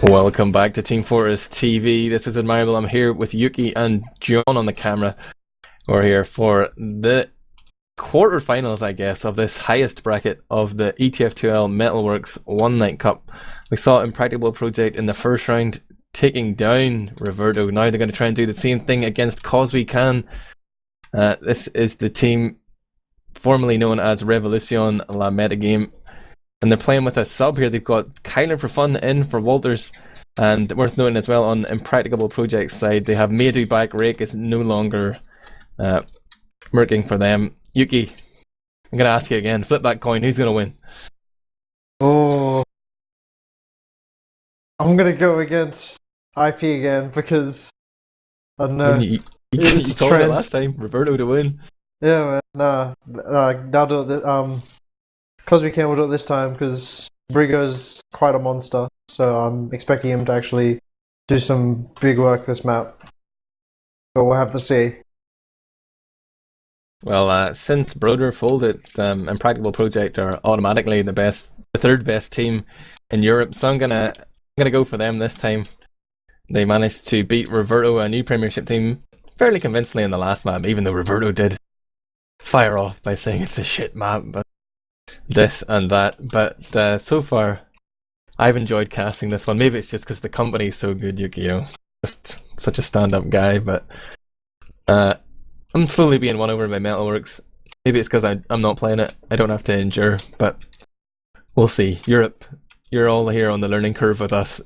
Welcome back to Team Fortress TV. This is Admirable. I'm here with Yuki and John on the camera. We're here for the quarterfinals, I guess, of this highest bracket of the ETF2L Metalworks One Night Cup. We saw Impracticable Project in the first round taking down Roberto. Now they're going to try and do the same thing against causeWEcan. This is the team formerly known as Revolution La Metagame. And they're playing with a sub here. They've got Kyler for fun in for Walters. And worth noting as well, on Impracticable Project's side, they have Madu back. Rake is no longer working for them. Yuki, I'm going to ask you again. Flip that coin. Who's going to win? Oh, I'm going to go against IP again because I don't know. You called it last time. Roberto to win. Yeah, man. I'll do it. causeWEcan will do it this time because Brigo's quite a monster, so I'm expecting him to actually do some big work this map. But we'll have to see. Well, since Broder folded, Impracticable Project are automatically the third best team in Europe. So I'm gonna go for them this time. They managed to beat Roberto, a new Premiership team, fairly convincingly in the last map, even though Roberto did fire off by saying it's a shit map, but this and that. But so far, I've enjoyed casting this one. Maybe it's just because the company's so good, Yuki. Just such a stand-up guy. But I'm slowly being won over by Metalworks. Maybe it's because I'm not playing it. I don't have to endure. But we'll see. Europe, you're all here on the learning curve with us.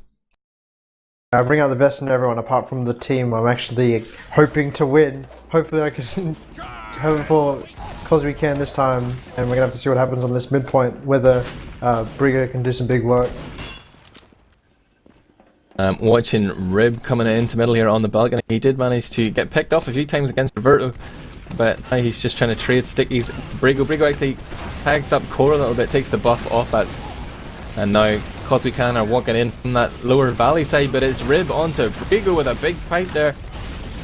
I bring out the best in everyone apart from the team. I'm actually hoping to win. Hopefully I can have it for causeWEcan this time, and we're going to have to see what happens on this midpoint, whether Brigo can do some big work. Watching Rib coming into middle here on the balcony. He did manage to get picked off a few times against Roberto, but now he's just trying to trade stickies to Brigo. Brigo actually tags up Core a little bit, takes the buff off that. And now causeWEcan are walking in from that lower valley side, but it's Rib onto Brigo with a big pipe there.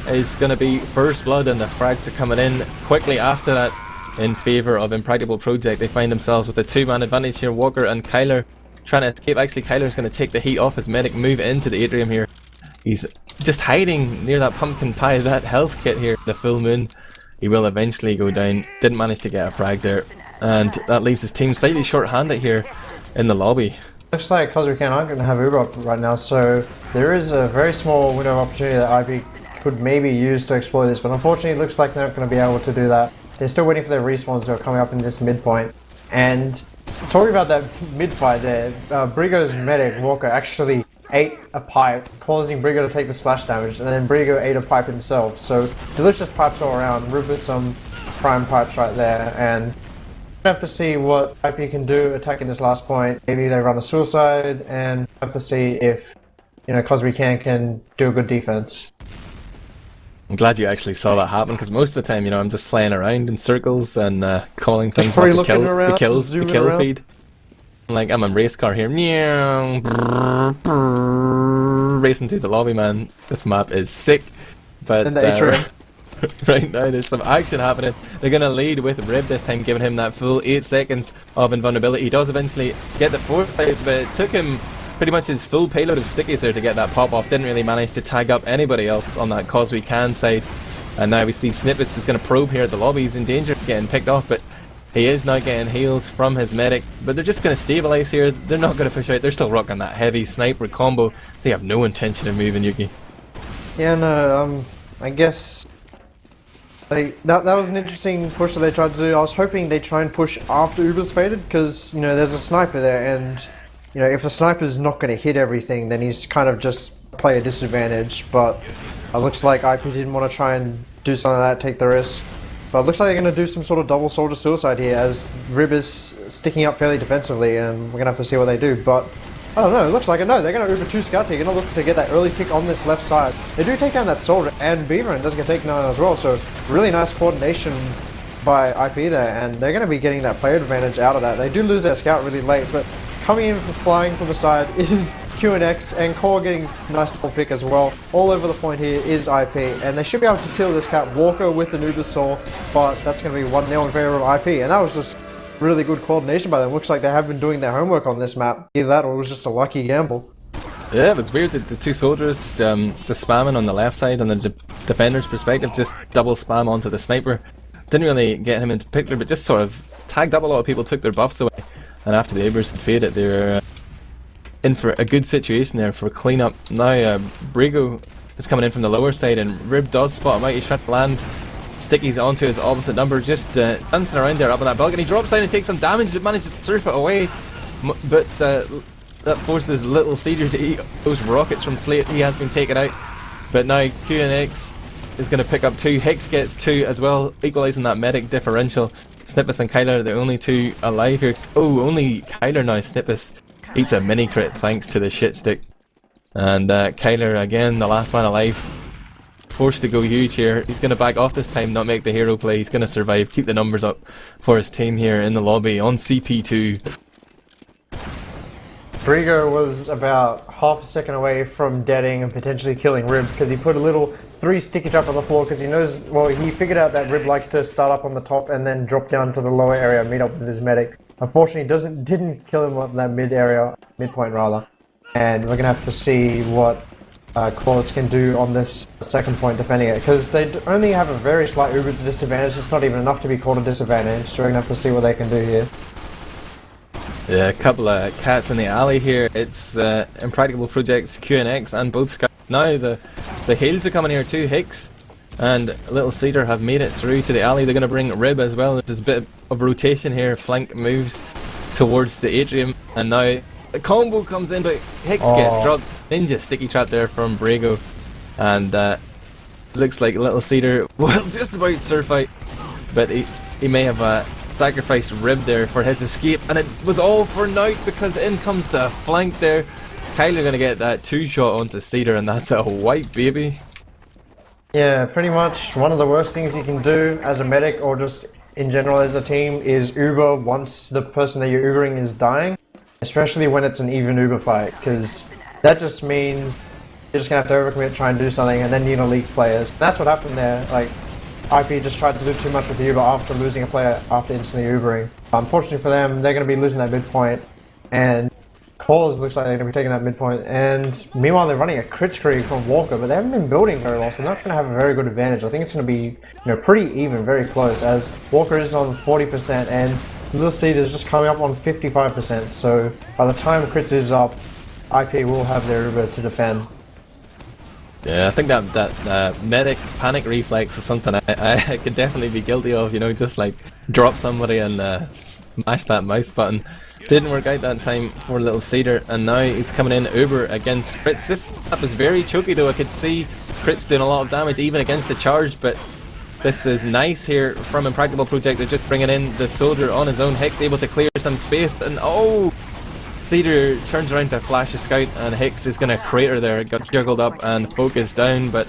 Is going to be first blood, and the frags are coming in quickly after that in favour of Impracticable Project. They find themselves with a two-man advantage here. Walker and Kyler trying to escape. Actually, Kyler's going to take the heat off his medic, move into the atrium here. He's just hiding near that pumpkin pie, that health kit here, the full moon. He will eventually go down. Didn't manage to get a frag there, and that leaves his team slightly short-handed here in the lobby. Looks like causeWEcan aren't going to have Uber up right now, so there is a very small window of opportunity that IP could maybe use to exploit this, but unfortunately it looks like they're not going to be able to do that. They're still waiting for their respawns that are coming up in this midpoint. And talking about that mid-fight there, Brigo's medic, Walker, actually ate a pipe, causing Brigo to take the splash damage, and then Brigo ate a pipe himself. So delicious pipes all around, Rib with some prime pipes right there, and we'll have to see what IP can do attacking this last point. Maybe they run a suicide, and we'll have to see if causeWEcan can do a good defense. I'm glad you actually saw that happen, because most of the time, I'm just flying around in circles and calling things like the kill feed. Like, I'm a race car here. Racing through the lobby, man. This map is sick. But right now, there's some action happening. They're going to lead with Rib this time, giving him that full 8 seconds of invulnerability. He does eventually get the foresight, but it took him pretty much his full payload of stickies there to get that pop off. Didn't really manage to tag up anybody else on that causeWEcan side. And now we see Snippets is going to probe here at the lobby. He's in danger of getting picked off, but he is now getting heals from his medic. But they're just going to stabilize here. They're not going to push out. They're still rocking that heavy sniper combo. They have no intention of moving, Yuki. Yeah, no, I guess that was an interesting push that they tried to do. I was hoping they try and push after Uber's faded, because there's a sniper there, and if the sniper's not going to hit everything, then he's kind of just play a disadvantage. But it looks like IP didn't want to try and do something like that, take the risk. But it looks like they're going to do some sort of double soldier suicide here, as Rib is sticking up fairly defensively, and we're going to have to see what they do. But I don't know, it looks like no, they're going to Uber 2 scouts here. They're going to look to get that early pick on this left side. They do take down that soldier, and Beaver and does get taken down as well, so really nice coordination by IP there, and they're going to be getting that player advantage out of that. They do lose their scout really late, but coming in for flying from the side is QNX, and Core getting a nice double pick as well. All over the point here is IP, and they should be able to seal this cap. Walker with the Nuba Saw, but that's going to be 1-0 in favor of IP, and that was just really good coordination by them. Looks like they have been doing their homework on this map. Either that or it was just a lucky gamble. Yeah, it was weird that the two soldiers just spamming on the left side on the defender's perspective, just double spam onto the sniper. Didn't really get him into picture, but just sort of tagged up a lot of people, took their buffs away, and after the Ubers had faded, they were in for a good situation there for cleanup. Now Brigo is coming in from the lower side, and Rib does spot him out. He's trying to land stickies onto his opposite number, just dancing around there up on that balcony. He drops down and takes some damage, but manages to surf it away. But that forces Little Cedar to eat those rockets from Slate. He has been taken out, but now QNX is going to pick up 2. Hicks gets 2 as well, equalising that medic differential. Snippus and Kyler are the only 2 alive here. Oh, only Kyler now. Snippus eats a mini crit thanks to the shit stick. And Kyler, again, the last man alive, forced to go huge here. He's going to back off this time, not make the hero play. He's going to survive, keep the numbers up for his team here in the lobby on CP2. Brigo was about half a second away from deading and potentially killing Rib because he put a little 3 sticky trap on the floor because he knows, well, he figured out that Rib likes to start up on the top and then drop down to the lower area and meet up with his medic. Unfortunately, didn't kill him at that midpoint rather. And we're gonna have to see what Qualis can do on this second point defending it because they only have a very slight Uber disadvantage. It's not even enough to be called a disadvantage, so we're gonna have to see what they can do here. Yeah, a couple of cats in the alley here. It's Impracticable Projects, QNX, and both Scouts. Now the heals are coming here too. Hicks and Little Cedar have made it through to the alley. They're going to bring Rib as well. There's a bit of rotation here. Flank moves towards the atrium, and now the combo comes in, but Hicks gets dropped. Ninja sticky trap there from Brago, and looks like Little Cedar will just about surf out, but he may have sacrificed Rib there for his escape, and it was all for naught because in comes the flank there. Kyler gonna get that 2-shot onto Cedar, and that's a white baby. Yeah, pretty much one of the worst things you can do as a medic or just in general as a team is Uber once the person that you're Ubering is dying, especially when it's an even Uber fight, because that just means you're just gonna have to overcommit, try and do something, and then you're gonna leak players. That's what happened there. Like, IP just tried to do too much with the Uber after losing a player after instantly Ubering. Unfortunately for them, they're going to be losing that midpoint, and Calls looks like they're going to be taking that midpoint, and meanwhile they're running a crit screen from Walker, but they haven't been building very well, so they're not going to have a very good advantage. I think it's going to be pretty even, very close, as Walker is on 40% and Little Seed is just coming up on 55%, so by the time crits is up, IP will have their Uber to defend. Yeah, I think that medic panic reflex is something I could definitely be guilty of, just like drop somebody and smash that mouse button. Didn't work out that time for Little Cedar, and now he's coming in Uber against crits. This map is very choky though. I could see crits doing a lot of damage even against the charge, but this is nice here from Impracticable Project. They're just bringing in the soldier on his own. Hicks able to clear some space, and Cedar turns around to flash a scout, and Hicks is going to crater there. Got juggled up and focused down, but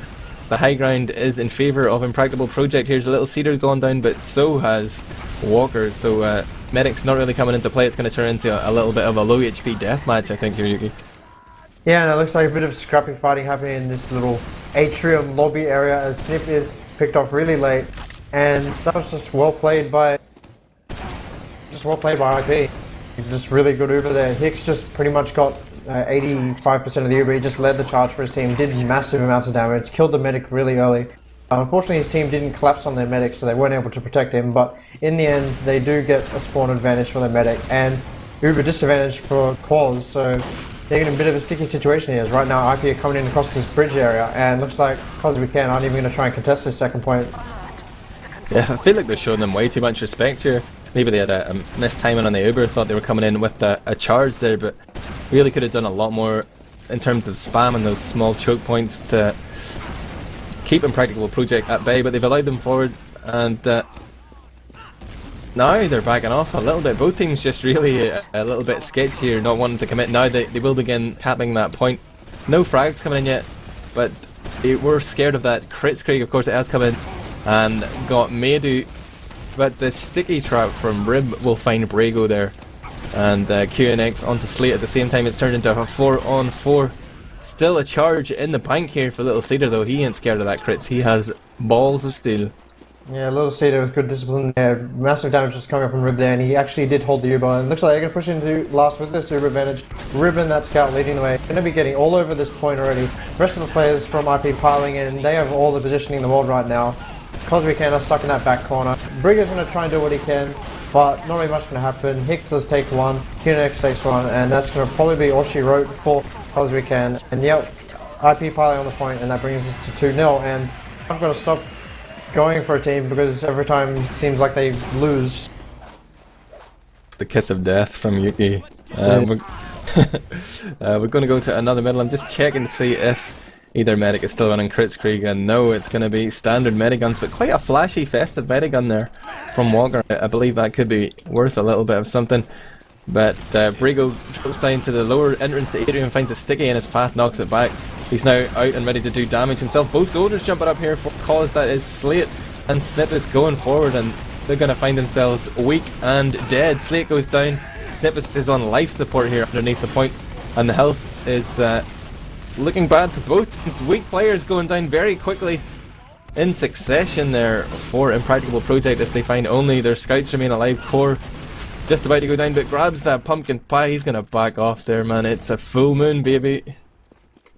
the high ground is in favour of Impracticable Project. Here's a Little Cedar gone down, but so has Walker, so Medic's not really coming into play. It's going to turn into a little bit of a low HP deathmatch, I think, here, Yuki. Yeah, and it looks like a bit of scrappy fighting happening in this little atrium lobby area as Sniff is picked off really late, and that was just well played by IP. Just really good Uber there. Hicks just pretty much got 85% of the Uber. He just led the charge for his team, did massive amounts of damage, killed the medic really early. Unfortunately, his team didn't collapse on their medic, so they weren't able to protect him, but in the end, they do get a spawn advantage for their medic, and Uber disadvantage for Quals, so they're in a bit of a sticky situation here. Right now, IP are coming in across this bridge area, and looks like causeWEcan aren't even going to try and contest this second point. Yeah, I feel like they're showing them way too much respect here. Maybe they had a missed timing on the Uber, thought they were coming in with a charge there, but really could have done a lot more in terms of spam and those small choke points to keep Impracticable Project at bay, but they've allowed them forward, and now they're backing off a little bit. Both teams just really a little bit sketchy here, not wanting to commit. Now they will begin capping that point. No frags coming in yet, but they were scared of that crit screak. Of course it has come in and got Maydu, but the sticky trap from Rib will find Brago there, and QNX onto Slate at the same time. It's turned into a 4-on-4. Still a charge in the bank here for Little Cedar though. He ain't scared of that crits. He has balls of steel. Yeah, Little Cedar with good discipline there. Massive damage just coming up on Rib there, and he actually did hold the Uber. And looks like they're going to push into last with this Uber advantage. Rib and that scout leading the way. Going to be getting all over this point already. The rest of the players from IP piling in. They have all the positioning in the world right now. causeWEcan are stuck in that back corner. Brigger's going to try and do what he can, but not really much going to happen. Hicks does take one, QNX takes one, and that's going to probably be all she wrote for causeWEcan. And yep, IP piling on the point, and that brings us to 2-0. And I've got to stop going for a team because every time it seems like they lose. The kiss of death from Yuki. We're going to go to another middle. I'm just checking to see if either medic is still running Kritzkrieg, and no, it's going to be standard mediguns, but quite a flashy festive medigun there from Walker. I believe that could be worth a little bit of something. But Brigo drops down to the lower entrance to area and finds a sticky in his path, knocks it back. He's now out and ready to do damage himself. Both soldiers jumping up here for cause. That is Slate and Snippets going forward, and they're going to find themselves weak and dead. Slate goes down. Snippets is on life support here underneath the point, and the health is looking bad for both teams. Weak players going down very quickly in succession there for Impracticable Project as they find only their scouts remain alive. Core just about to go down, but grabs that pumpkin pie. He's going to back off there, man. It's a full moon, baby.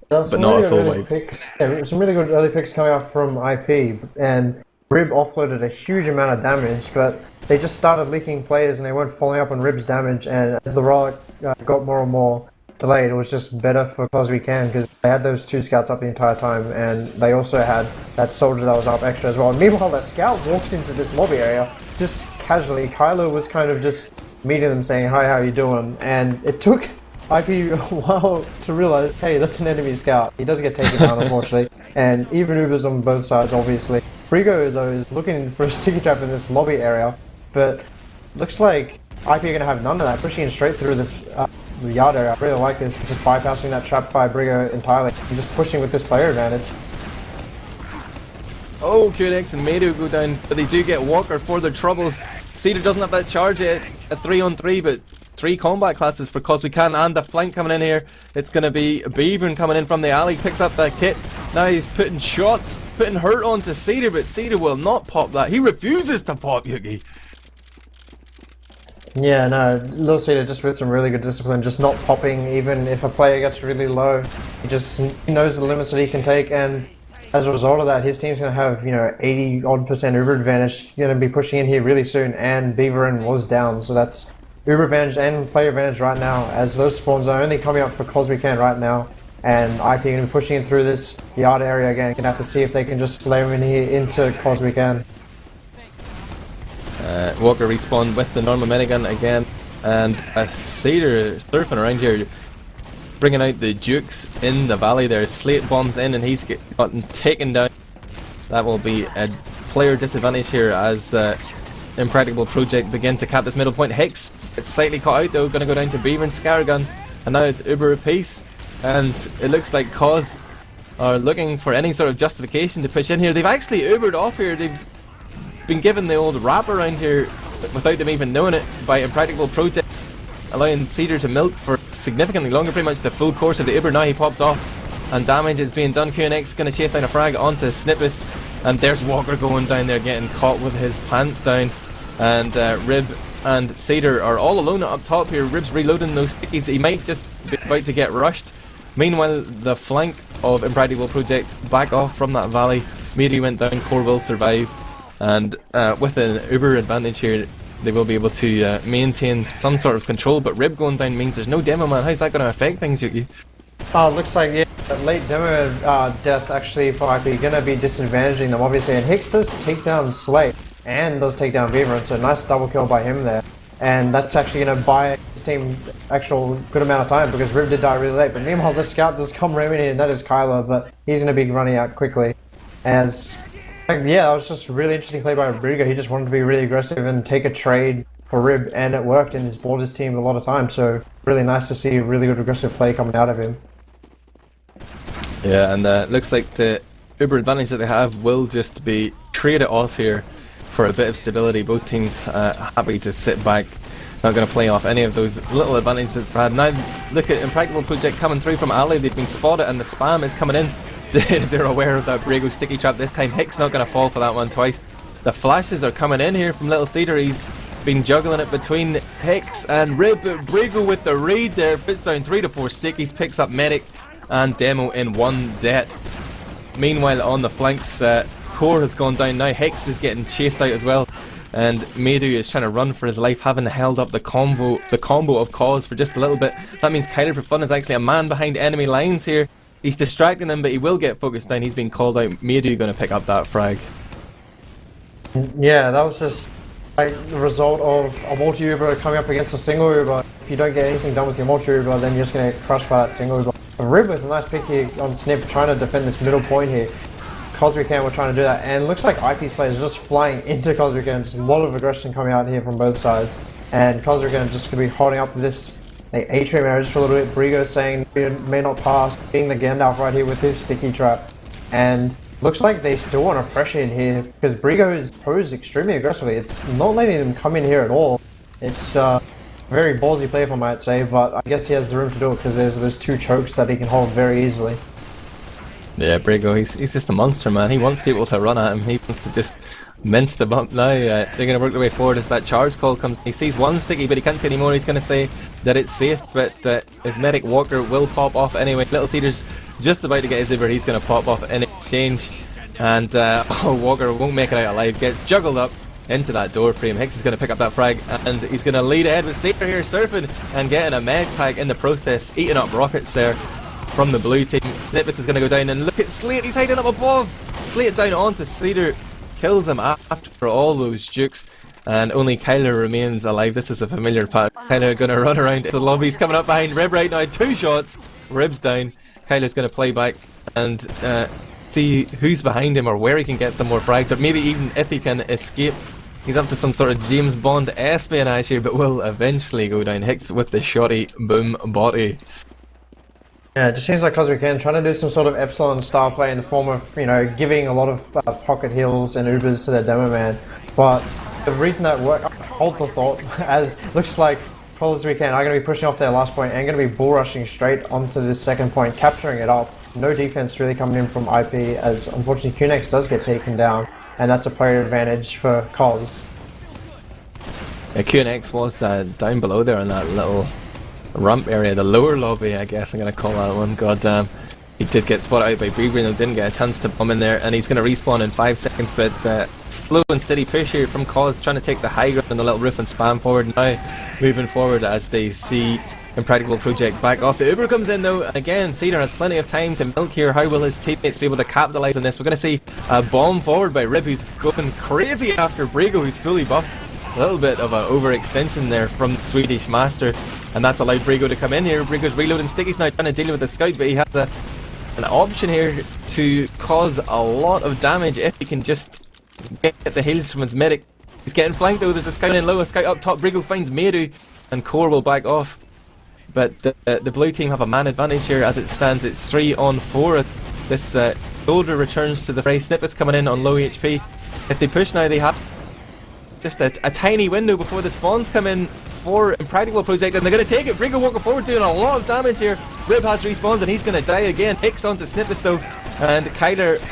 But not a full wipe. Some really good early picks coming out from IP, and Rib offloaded a huge amount of damage, but they just started leaking players and they weren't following up on Rib's damage, and as the Ro8 got more and more delayed, it was just better for causeWEcan because they had those 2 scouts up the entire time, and they also had that soldier that was up extra as well. And meanwhile, that scout walks into this lobby area just casually. Kylo was kind of just meeting them saying, "Hi, how you doing?" And it took IP a while to realize, hey, that's an enemy scout. He does get taken down, unfortunately, and even Ubers on both sides, obviously. Brigo, though, is looking for a sticky trap in this lobby area, but looks like IP are going to have none of that, pushing in straight through this yard area. I really like this, just bypassing that trap by Brigo entirely, and just pushing with this player advantage. Oh, QNX and Meadow go down, but they do get Walker for their troubles. Cedar doesn't have that charge yet. It's a 3-on-3, but 3 combat classes for causeWEcan, and the flank coming in here. It's going to be Beaver coming in from the alley, picks up that kit. Now he's putting shots, putting hurt onto Cedar, but Cedar will not pop that. He refuses to pop, Yuki. Yeah, no, Lil Cedar just with some really good discipline, just not popping even if a player gets really low. He knows the limits that he can take, and as a result of that, his team's going to have, 80-odd% Uber advantage, going to be pushing in here really soon, and Beaverin was down, so that's Uber advantage and player advantage right now, as those spawns are only coming up for causeWEcan right now, and IP going to be pushing in through this yard area again. Going to have to see if they can just slay him in here into causeWEcan. Walker respawned with the normal minigun again, and a Cedar surfing around here, bringing out the Dukes in the valley there. Slate bombs in and he's gotten taken down. That will be a player disadvantage here as Impracticable Project begin to cap this middle point. Hicks, it's slightly caught out though, going to go down to Beaver and Scaragun, and now it's Uber apiece, and it looks like Cause are looking for any sort of justification to push in here. They've actually Ubered off here. They've been given the old wrap around here without them even knowing it by Impracticable Project, allowing Cedar to milk for significantly longer, pretty much the full course of the Uber. Now he pops off and damage is being done. QNX going to chase down a frag onto Snippus, and there's Walker going down there getting caught with his pants down, and Rib and Cedar are all alone up top here. Rib's reloading those stickies. He might just be about to get rushed. Meanwhile, the flank of Impracticable Project back off from that valley. Miri went down, Core will survive, and with an Uber advantage here, they will be able to maintain some sort of control, but Rib going down means there's no demo man. How's that going to affect things, Yuki? Looks like, yeah, late demo death actually for IP going to be disadvantaging them, obviously, and Hicks does take down Slate and does take down Beaver, and so nice double kill by him there. And that's actually going to buy his team actual good amount of time because Rib did die really late, but meanwhile the scout does come ramming in, and that is Kylo, but he's going to be running out quickly. As yeah, that was just a really interesting play by Brigo. He just wanted to be really aggressive and take a trade for Rib, and it worked, and he's bought his team a lot of time, so really nice to see a really good aggressive play coming out of him. Yeah, and looks like the Uber advantage that they have will just be traded off here for a bit of stability. Both teams happy to sit back, not going to play off any of those little advantages they had. Now look at Impracticable Project coming through from alley. They've been spotted and the spam is coming in. They're aware of that Brigo sticky trap this time. Hicks not going to fall for that one twice. The flashes are coming in here from Little Cedar. He's been juggling it between Hex and Rib, but Brigo with the raid there puts down 3 to 4 stickies, picks up Medic and Demo in one death. Meanwhile, on the flanks, Core has gone down now. Hex is getting chased out as well, and Medu is trying to run for his life, having held up the combo of Cause for just a little bit. That means Kyler for Fun is actually a man behind enemy lines here. He's distracting them, but he will get focused down. He's been called out. Medu going to pick up that frag. Yeah, that was just like the result of a multi-Uber coming up against a single Uber. If you don't get anything done with your multi-Uber, then you're just going to get crushed by that single Uber. Rib with a nice pick here on Snip, trying to defend this middle point here. causeWEcan were trying to do that, and it looks like IP's players are just flying into causeWEcan. Just a lot of aggression coming out here from both sides, and causeWEcan just going to be holding up this atrium area just for a little bit. Brigo saying it may not pass, being the Gandalf right here with his sticky trap, and looks like they still want to pressure in here because Brigo is posed extremely aggressively. It's not letting them come in here at all. It's very ballsy play, if I might say, but I guess he has the room to do it because there's those 2 chokes that he can hold very easily. Yeah, Brigo, he's just a monster, man. He wants people to run at him. He wants to just mince the bump now. They're going to work their way forward as that charge call comes. He sees one sticky, but he can't see anymore. He's going to say that it's safe, but his medic Walker will pop off anyway. Little Cedar's just about to get his Uber. He's going to pop off in exchange, and Walker won't make it out alive. Gets juggled up into that door frame. Hicks is going to pick up that frag, and he's going to lead ahead with Cedar here surfing and getting a meg pack in the process, eating up rockets there from the blue team. Snippets is going to go down, and look at Slate, he's hiding up above. Slate down onto Cedar, kills him after all those jukes, and only Kyler remains alive. This is a familiar pattern. Kyler going to run around the lobby. He's coming up behind Rib right now. 2 shots, Rib's down. Kyler's going to play back and see who's behind him or where he can get some more frags, or maybe even if he can escape. He's up to some sort of James Bond espionage here, but will eventually go down. Hicks with the shoddy boom body. Yeah, it just seems like causeWEcan trying to do some sort of Epsilon style play in the form of, giving a lot of pocket heals and Ubers to their demo man. But the reason that worked, hold the thought, as looks like causeWEcan are going to be pushing off their last point and going to be bull rushing straight onto this second point, capturing it up. No defense really coming in from IP, as unfortunately QNX does get taken down, and that's a player advantage for Cause. Yeah, QNX was down below there in that little ramp area, the lower lobby, I guess I'm going to call that one. God damn. He did get spotted out by Breebreen and didn't get a chance to bomb in there, and he's going to respawn in 5 seconds, but slow and steady push here from Cause, trying to take the high ground on the little roof and spam forward. Now moving forward as they see Impracticable Project back off. The Uber comes in though, and again Cedar has plenty of time to milk here. How will his teammates be able to capitalise on this? We're going to see a bomb forward by Rib, who's going crazy after Brigo, who's fully buffed. A little bit of an overextension there from the Swedish Master, and that's allowed Brigo to come in here. Brigo's reloading stickies now, trying to deal with the scout, but he has an option here to cause a lot of damage if he can just get the heals from his medic. He's getting flanked though. There's a scout in low, a scout up top. Brigo finds Meru, and Core will back off. But the blue team have a man advantage here as it stands. It's 3 on 4. This Golder returns to the fray. Snippets coming in on low HP. If they push now, they have just a tiny window before the spawns come in for Impracticable Project, and they're going to take it. Brigo walking forward, doing a lot of damage here. Rib has respawned, and he's going to die again. Hicks onto Snippets though, and Kyler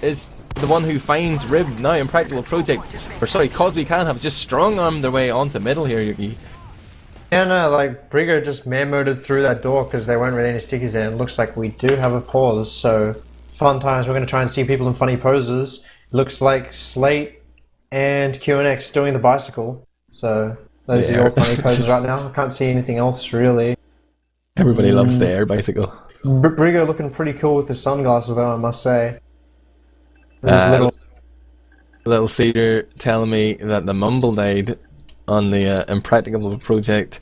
is the one who finds Rib. Now Impracticable Project, or sorry, causeWEcan have just strong-armed their way onto middle here, Yuki. Yeah, no, like, Brigo just man-moded through that door because there weren't really any stickies there, and it looks like we do have a pause, so fun times. We're going to try and see people in funny poses. Looks like Slate and QNX doing the bicycle, so those are your funny poses right now. I can't see anything else, really. Everybody loves the air bicycle. Brigo looking pretty cool with his sunglasses, though, I must say. Little Cedar telling me that the Mumble died on the Impracticable Project,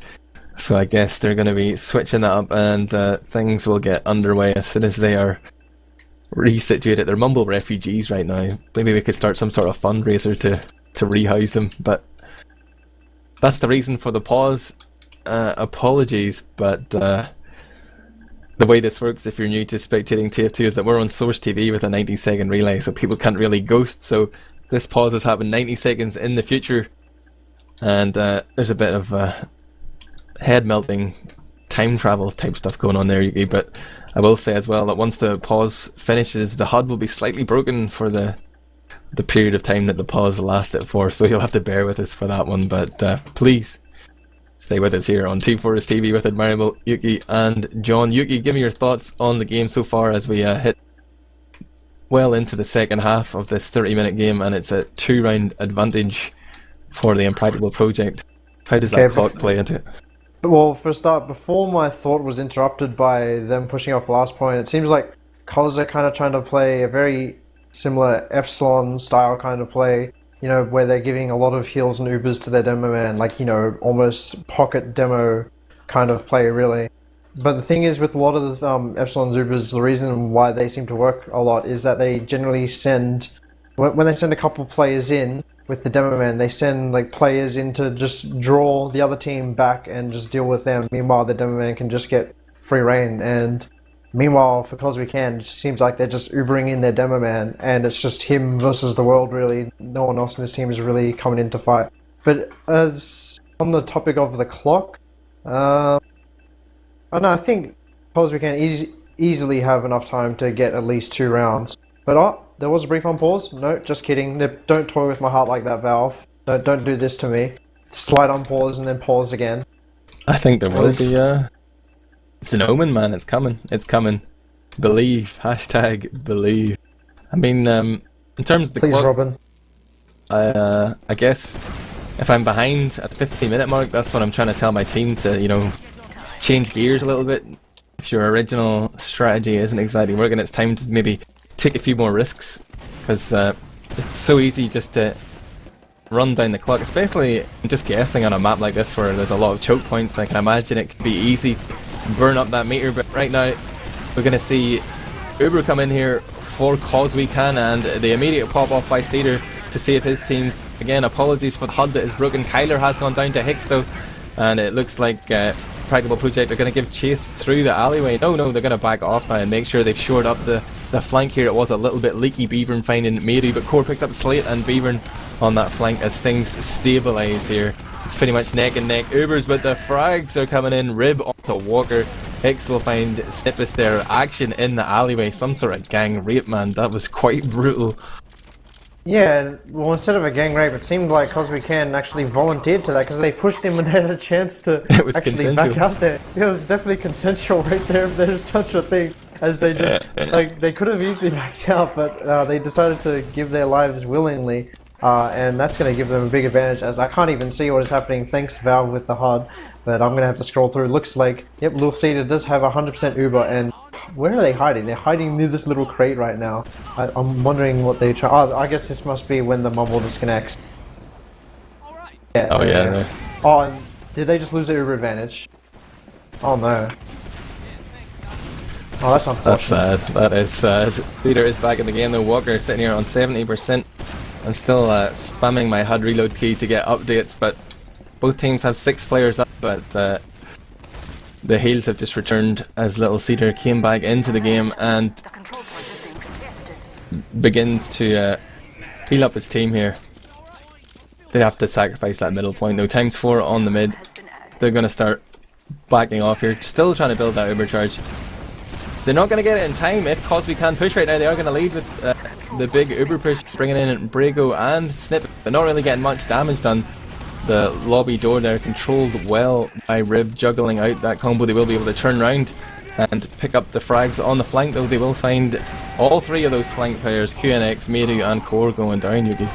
so I guess they're going to be switching that up, and things will get underway as soon as they are resituated. They're Mumble refugees right now. Maybe we could start some sort of fundraiser to rehouse them, but that's the reason for the pause. Apologies, but the way this works, if you're new to spectating TF2, is that we're on Source TV with a 90-second relay, so people can't really ghost, so this pause has happened 90 seconds in the future. And there's a bit of head melting time travel type stuff going on there, Yuki, but I will say as well that once the pause finishes, the HUD will be slightly broken for the the period of time that the pause lasted for, so you'll have to bear with us for that one, but please stay with us here on Team Fortress TV with Admirable, Yuki and John. Yuki, give me your thoughts on the game so far as we hit well into the second half of this 30-minute game, and it's a 2-round advantage for the Impracticable project. How does that clock play into it? Well, for a start, before my thought was interrupted by them pushing off the last point, it seems like Cause are kind of trying to play a very similar Epsilon style kind of play, you know, where they're giving a lot of heals and Ubers to their demo man, like, you know, almost pocket demo kind of play, really. But the thing is, with a lot of the Epsilon's Ubers, the reason why they seem to work a lot is that they generally send, when they send a couple players in with the demo man, they send like players in to just draw the other team back and just deal with them. Meanwhile, the demo man can just get free reign. And meanwhile, for causeWEcan, it seems like they're just Ubering in their demo man, and it's just him versus the world, really. No one else in this team is really coming in to fight. But as on the topic of the clock, I don't know, I think causeWEcan easily have enough time to get at least 2 rounds. But there was a brief on pause. No, just kidding. Don't toy with my heart like that, Valve. Don't do this to me. Slide on pause and then pause again. I think there will be, it's an omen, man. It's coming. It's coming. Believe. Hashtag believe. I mean, in terms of the Please, clock, Robin. I guess if I'm behind at the 15-minute mark, that's when I'm trying to tell my team to, you know, change gears a little bit. If your original strategy isn't exactly working, it's time to maybe take a few more risks, because it's so easy just to run down the clock, especially just guessing on a map like this where there's a lot of choke points. I can imagine it could be easy to burn up that meter, but right now we're going to see Uber come in here for causeWEcan, and the immediate pop off by Cedar to see if his team's, again, apologies for the HUD that is broken. Kyler has gone down to Hicks though, and it looks like Impracticable project are going to give chase through the alleyway. No, they're going to back off now and make sure they've shored up the flank here. It was a little bit leaky, Beavern finding Mary, but Core picks up Slate and Beavern on that flank as things stabilise here. It's pretty much neck and neck. Ubers, but the frags are coming in. Rib onto Walker. Hicks will find Snippets there. Action in the alleyway. Some sort of gang rape, man. That was quite brutal. Yeah, well, instead of a gang rape, it seemed like causeWEcan actually volunteered to that, because they pushed him when they had a chance to actually back out there. It was definitely consensual right there, if there's such a thing, as they just, like, they could have easily backed out, but they decided to give their lives willingly, and that's going to give them a big advantage, as I can't even see what is happening. Thanks, Valve, with the HUD, but I'm going to have to scroll through. Looks like, yep, Lil Cedar does have 100% Uber, and where are they hiding? They're hiding near this little crate right now. I'm wondering what they try. Oh, I guess this must be when the mumble disconnects. Yeah, oh yeah. There. Oh, and did they just lose their Uber advantage? Oh no. Oh, that's unfortunate. That's sad. That is sad. Leader is back in the game though. Walker sitting here on 70%. I'm still spamming my HUD reload key to get updates, but both teams have 6 players up, but the heals have just returned as Little Cedar came back into the game and begins to heal up his team here. They have to sacrifice that middle point. No, ×4 on the mid. They're going to start backing off here. Still trying to build that Uber charge. They're not going to get it in time if causeWEcan push right now. They are going to lead with the big Uber push, bringing in Brago and Snip. They're not really getting much damage done. The lobby door there controlled well by Rib, juggling out that combo. They will be able to turn around and pick up the frags on the flank, though. They will find all 3 of those flank players, QNX, Meru and Core, going down, Yuki.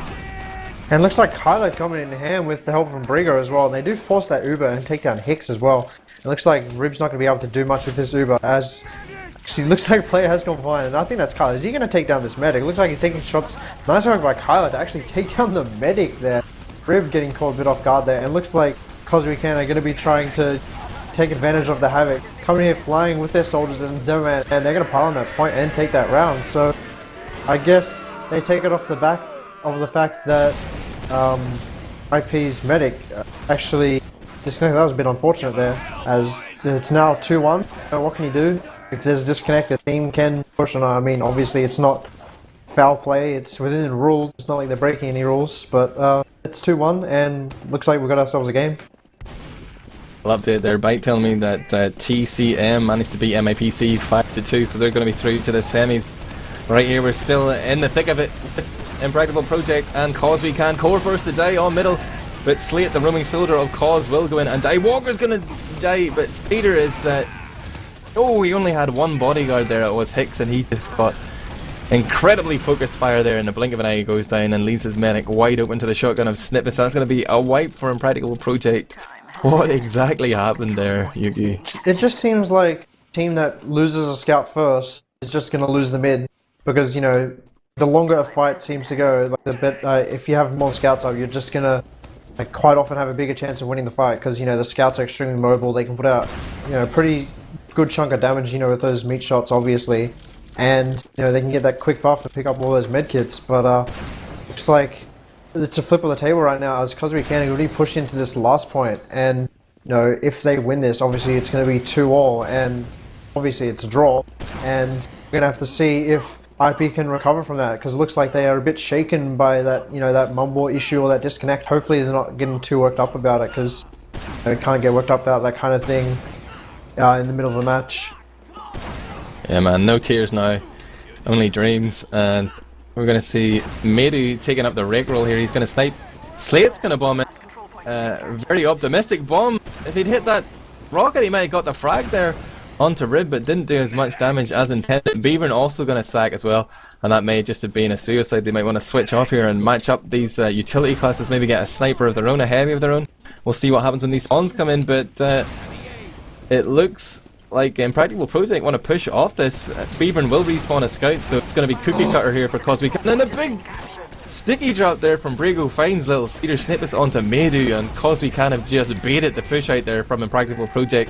And it looks like Kylo coming in hand with the help from Brigo as well. And they do force that Uber and take down Hicks as well. It looks like Rib's not going to be able to do much with this Uber, as she looks like player has gone fine. And I think that's Kylo. Is he going to take down this medic? It looks like he's taking shots. Nice work by Kylo to actually take down the medic there. Rib getting caught a bit off guard there, and looks like causeWEcan are going to be trying to take advantage of the Havoc. Coming here flying with their soldiers and they're going to pile on that point and take that round. So I guess they take it off the back of the fact that IP's medic actually disconnected. That was a bit unfortunate there, as it's now 2-1. What can you do? If there's a disconnect, the team can push on. I mean, obviously it's not foul play, it's within the rules. It's not like they're breaking any rules, but it's 2-1 and looks like we've got ourselves a game. I'll update their bite telling me that TCM managed to beat MIPC 5-2, so they're going to be through to the semis. Right here, we're still in the thick of it. Impracticable Project and causeWEcan core first to die on middle, but Slate, the roaming soldier of Cause, will go in and die. Walker's gonna die, but Spader is oh, he only had one bodyguard there. It was Hicks, and he just got incredibly focused fire there. In the blink of an eye, he goes down and leaves his medic wide open to the shotgun of Snippets. That's going to be a wipe for Impracticable Project. What exactly happened there, Yuki? It just seems like a team that loses a scout first is just going to lose the mid, because, you know, the longer a fight seems to go, like the bit, if you have more scouts up, you're just going to quite often have a bigger chance of winning the fight, because, you know, the scouts are extremely mobile. They can put out, you know, a pretty good chunk of damage, you know, with those meat shots, obviously. And, you know, they can get that quick buff to pick up all those medkits, but looks like it's a flip of the table right now, as causeWEcan really push into this last point. And, you know, if they win this, obviously it's going to be 2-all, and obviously it's a draw. And we're going to have to see if IP can recover from that, because it looks like they are a bit shaken by that, you know, that mumble issue or that disconnect. Hopefully they're not getting too worked up about it, because they can't get worked up about that kind of thing in the middle of a match. Yeah, man, no tears now, only dreams. And we're going to see Medu taking up the rake roll here. He's going to snipe. Slate's going to bomb it. Very optimistic bomb. If he'd hit that rocket, he might have got the frag there onto Rib, but didn't do as much damage as intended. Beavern also going to sack as well, and that may just have been a suicide. They might want to switch off here and match up these utility classes, maybe get a sniper of their own, a heavy of their own. We'll see what happens when these spawns come in, but it looks like Impracticable Project want to push off this. Beavern will respawn a scout, so it's going to be cookie cutter here for causeWEcan. And then a big sticky drop there from Brago finds little Speeder Snippets onto Medu, and causeWEcan have just baited the push out there from Impracticable Project,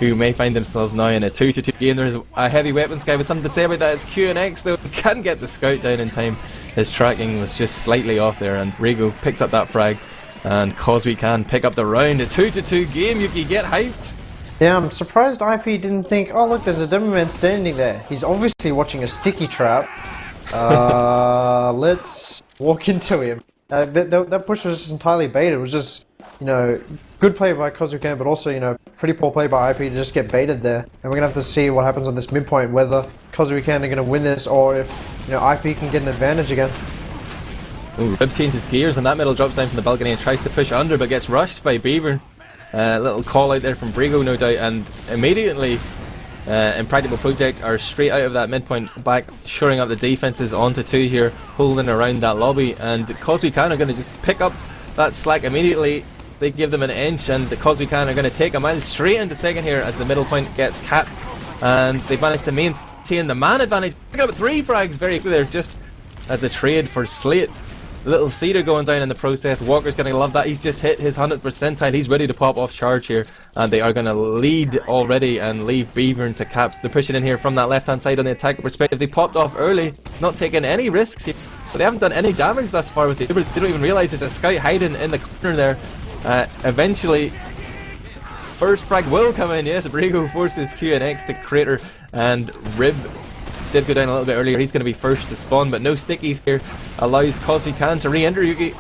who may find themselves now in a 2-2 game. There's a heavy weapons guy with something to say about that. It's QNX though. He can't get the scout down in time. His tracking was just slightly off there, and Brago picks up that frag, and causeWEcan pick up the round. A 2-2 game. Yuki, get hyped. Yeah, I'm surprised IP didn't think, oh look, there's a demo man standing there. He's obviously watching a sticky trap. Let's walk into him. That push was just entirely baited. It was just, you know, good play by causeWEcan, but also, you know, pretty poor play by IP to just get baited there. And we're going to have to see what happens on this midpoint, whether causeWEcan are going to win this, or if, you know, IP can get an advantage again. Ooh, Rib changes gears, and that middle drops down from the balcony and tries to push under, but gets rushed by Beaver. Little call out there from Brago, no doubt, and immediately Impracticable Project are straight out of that midpoint back, shoring up the defenses onto 2 here, holding around that lobby, and causeWEcan are going to just pick up that slack immediately. They give them an inch, and the causeWEcan are going to take a mile straight into second here as the middle point gets capped, and they managed to maintain the man advantage. Pick up 3 frags very quickly there, just as a trade for Slate. Little Cedar going down in the process. Walker's going to love that. He's just hit his 100th percentile. He's ready to pop off charge here, and they are going to lead already and leave Beavern to cap. They're pushing in here from that left hand side on the attack perspective. They popped off early, not taking any risks here, but they haven't done any damage thus far with the Uber. They don't even realise there's a scout hiding in the corner there. Eventually first frag will come in. Yes, Brago forces QNX to crater, and Rib did go down a little bit earlier. He's going to be first to spawn, but no stickies here allows causeWEcan to re-enter. Yuki.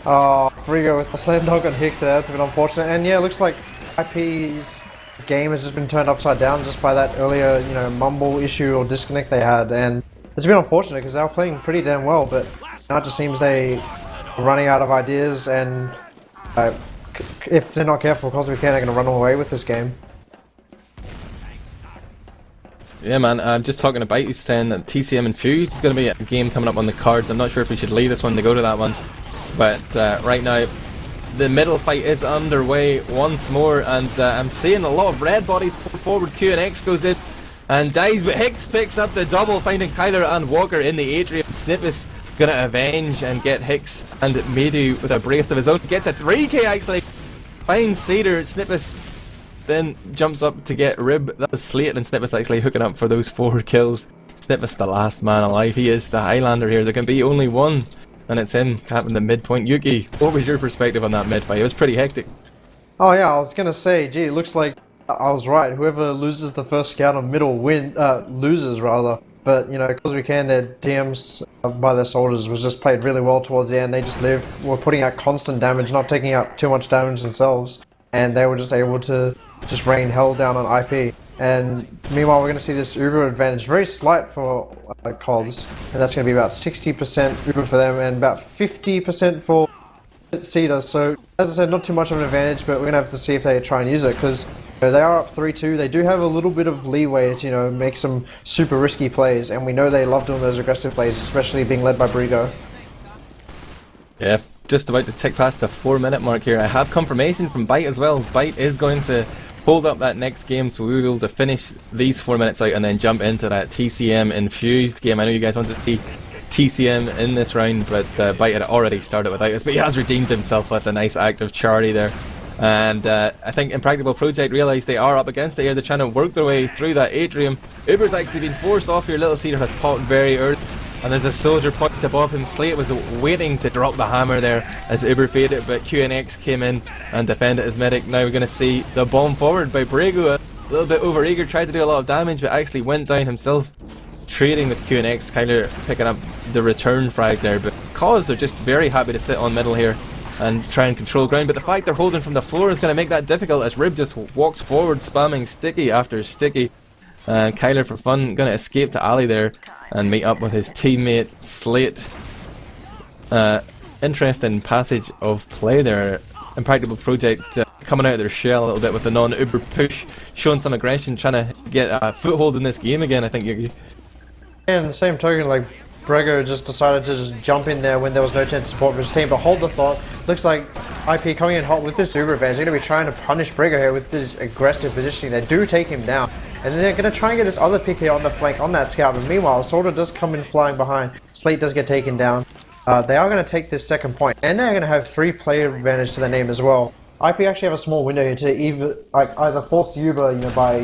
Oh, Brago with the slam dunk on Hicks there. That's a bit unfortunate. And yeah, it looks like IP's game has just been turned upside down just by that earlier, you know, mumble issue or disconnect they had. And it's been unfortunate because they were playing pretty damn well, but now it just seems they are running out of ideas, and if they're not careful, causeWEcan are going to run away with this game. Yeah, man, I'm just talking about you saying that TCM Infused is going to be a game coming up on the cards. I'm not sure if we should leave this one to go to that one, but right now the middle fight is underway once more, and I'm seeing a lot of red bodies pull forward. QNX goes in and dies, but Hicks picks up the double, finding Kyler and Walker in the atrium. Snippus gonna avenge and get Hicks and Medu with a brace of his own. Gets a 3k actually, finds Cedar. Snippus then jumps up to get Rib. That was Slate and Snippus actually hooking up for those 4 kills. Snippus the last man alive. He is the Highlander here. There can be only one, and it's him capping the midpoint. Yuki, what was your perspective on that mid fight? It was pretty hectic. Oh yeah, I was gonna say, gee, it looks like I was right. Whoever loses the first scout on middle loses rather. But you know, causeWEcan, their DMs by their soldiers was just played really well towards the end. They just were putting out constant damage, not taking out too much damage themselves, and they were just able to just rain hell down on IP. And meanwhile, we're going to see this Uber advantage, very slight for Cos, and that's going to be about 60% Uber for them and about 50% for Cedar. So, as I said, not too much of an advantage, but we're going to have to see if they try and use it, because they are up 3-2. They do have a little bit of leeway to, make some super risky plays, and we know they love doing those aggressive plays, especially being led by Brigo. Yeah, just about to tick past the 4-minute mark here. I have confirmation from Byte as well. Byte is going to hold up that next game, so we'll be able to finish these 4 minutes out and then jump into that TCM infused game. I know you guys wanted to see TCM in this round, but Byte had already started without us, but he has redeemed himself with a nice act of charity there. And I think Impracticable Project realised they are up against it here. They're trying to work their way through that atrium. Uber's actually been forced off here. Little Cedar has popped very early, and there's a soldier poised above him. Slate was waiting to drop the hammer there as Uber faded, but QNX came in and defended his medic. Now we're going to see the bomb forward by Brago. A little bit overeager, tried to do a lot of damage, but actually went down himself, trading with QNX, kind of picking up the return frag there. But Cause are just very happy to sit on middle here and try and control ground, but the fact they're holding from the floor is going to make that difficult as Rib just walks forward, spamming sticky after sticky. Kyler for fun going to escape to alley there and meet up with his teammate Slate. Interesting passage of play there. Impracticable Project coming out of their shell a little bit with the non-Uber push, showing some aggression, trying to get a foothold in this game again, I think, Yuki. And the same token, like, Brego just decided to just jump in there when there was no chance to support his team, but hold the thought. Looks like IP coming in hot with this Uber advantage. They're going to be trying to punish Brego here with this aggressive positioning. They do take him down, and then they're going to try and get this other pick here on the flank on that scout, but meanwhile, Soldier does come in flying behind. Slate does get taken down. They are going to take this second point, and they're going to have 3-player advantage to their name as well. IP actually have a small window here to either force Uber, by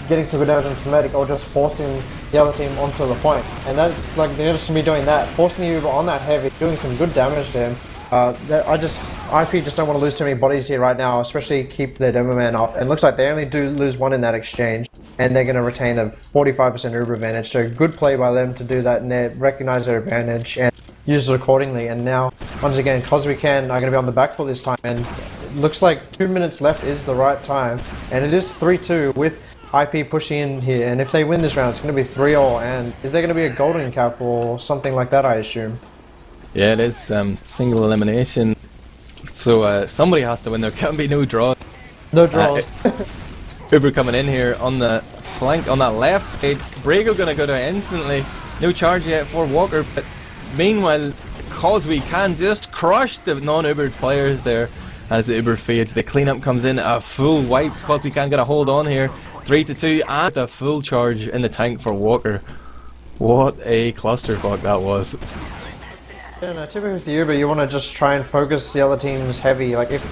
getting some good damage on Medic, or just forcing the other team onto the point. And that's like they're just gonna be doing that, forcing the Uber on that heavy, doing some good damage to him. IP just don't want to lose too many bodies here right now, especially keep their demo man up. And it looks like they only do lose one in that exchange, and they're going to retain a 45% Uber advantage. So good play by them to do that, and they recognize their advantage and use it accordingly. And now, once again, causeWEcan are going to be on the back foot this time, and it looks like 2 minutes left is the right time, and it is 3-2 with IP pushing in here. And if they win this round, it's going to be 3-all. And is there going to be a golden cap or something like that, I assume? Yeah, it is single elimination, so somebody has to win. There can't be no draws. No draws. Uber coming in here on the flank on that left side. Brago gonna go down instantly. No charge yet for Walker, but meanwhile, causeWEcan just crush the non-Uber players there as the Uber fades. The cleanup comes in, a full wipe. causeWEcan got a hold on here, 3-2, and a full charge in the tank for Walker. What a clusterfuck that was. Yeah, no, typically with the Uber, you want to just try and focus the other team's heavy. Like if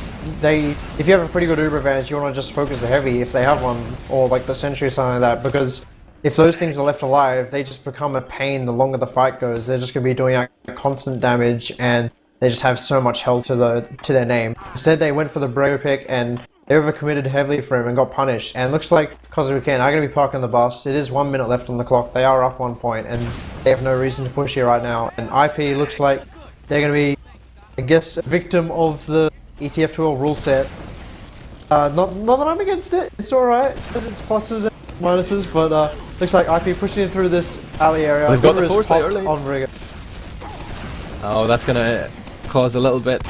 you have a pretty good Uber advantage, you want to just focus the heavy if they have one, or like the sentry or something like that. Because if those things are left alive, they just become a pain the longer the fight goes. They're just going to be doing constant damage, and they just have so much health to their name. Instead, they went for the Brago pick, and they overcommitted heavily for him and got punished. And it looks like causeWEcan are going to be parking the bus. It is 1 minute left on the clock. They are up 1 point, and they have no reason to push here right now. And IP looks like they're going to be, I guess, a victim of the ETF2L rule set. Not that I'm against it. It's alright. It's pluses and minuses, but looks like IP pushing it through this alley area. They've got the foresight early. On Rigger. Oh, that's going to cause a little bit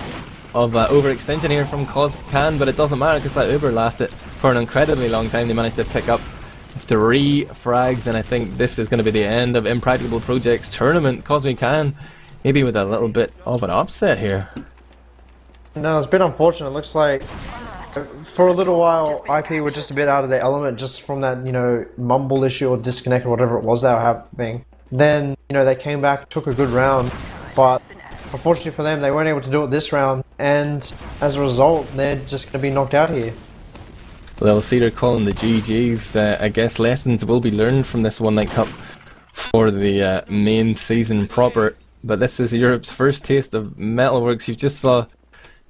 of overextension here from causeWEcan, but it doesn't matter because that Uber lasted for an incredibly long time. They managed to pick up 3 frags, and I think this is going to be the end of Impracticable Project's tournament. causeWEcan maybe with a little bit of an upset here. No, it's a bit unfortunate. It looks like for a little while IP were just a bit out of their element just from that, mumble issue or disconnect or whatever it was they were having. Then, they came back, took a good round, but unfortunately for them, they weren't able to do it this round, and as a result, they're just going to be knocked out here. Little Cedar calling the GGs. I guess lessons will be learned from this One Night Cup for the main season proper. But this is Europe's first taste of Metalworks. You just saw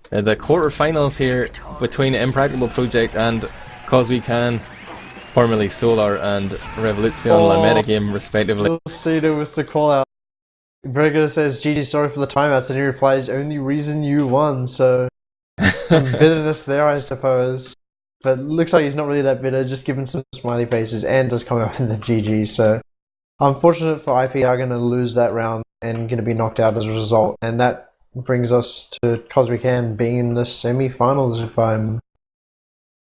the quarterfinals here between Impracticable Project and causeWEcan, formerly Solar and Revolution La Metagame, respectively. Little Cedar with the call out. Brego says, GG, sorry for the timeouts, and he replies, only reason you won, so some bitterness there, I suppose. but looks like he's not really that bitter. Just give him some smiley faces and does come out in the GG. So unfortunate for IP are going to lose that round and going to be knocked out as a result. And that brings us to causeWEcan being in the semi-finals, if I'm